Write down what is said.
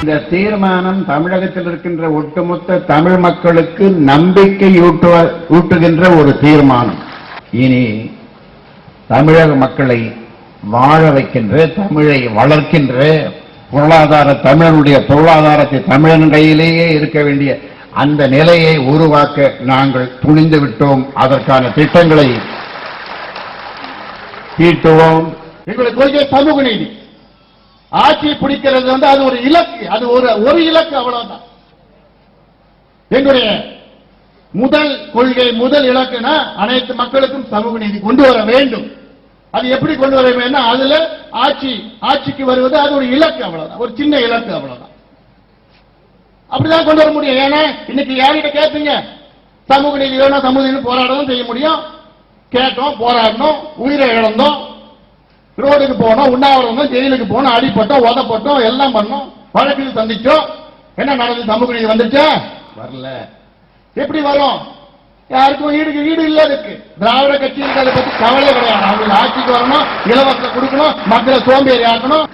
இந்த தீர்மானம் தமிழகத்தில் இருக்கின்ற ஒட்டுமொத்த தமிழ் மக்களுக்கு நம்பிக்கை ஊட்டுகின்ற ஒரு தீர்மானம். இனி தமிழக மக்களை வாழ வைக்கின்ற, தமிழை வளர்க்கின்ற, தமிழனுடைய பொருளாதாரத்தை தமிழன் கையிலேயே இருக்க வேண்டிய அந்த நிலையை உருவாக்க நாங்கள் துணிந்து விட்டோம். அதற்கான திட்டங்களை தீட்டுவோம். எங்களுடைய கொள்கை சமூக நீதி. ஆட்சி பிடிக்கிறது அது ஒரு இலக்கு, அது ஒரு இலக்கு, அவ்வளவுதான். எங்களுடைய முதல் கொள்கை, முதல் இலக்குனா அனைத்து மக்களுக்கும் சமூக நீதி கொண்டு வர வேண்டும். அது எப்படி கொண்டு வர வேண்டும்? அதுல ஆட்சிக்கு வருவது அது ஒரு இலக்கு, அவ்வளவுதான், ஒரு சின்ன இலக்கு, அவ்வளவுதான். அப்படிதான் கொண்டு வர முடியும். ஏன்னா இன்னைக்கு யார்கிட்ட கேட்பீங்க? சமூக நீதி வேணும், சமூக நீதி போராடவும் செய்ய முடியும். கேட்டோம், போராடணும், உயிரை இழந்தோம், ரோடுக்கு போனோம், உண்ணாவிரதம், ஜெயிலுக்கு போனோம், அடிப்பட்டோம், உதப்பட்டோம், எல்லாம் பண்ணோம், வழக்கில் சந்திச்சோம். என்ன நடந்தது? சமூக நீதி வந்துச்சா? வரல. எப்படி வரும்? யாருக்கும் ஈடு இல்ல. இருக்கு திராவிட கட்சிகளுக்கு அதை பத்தி கவலை கிடையாது. அவங்களுக்கு ஆட்சிக்கு வரணும், இலவசம் கொடுக்கணும், மக்களை சோம்பேறி ஆக்கணும்.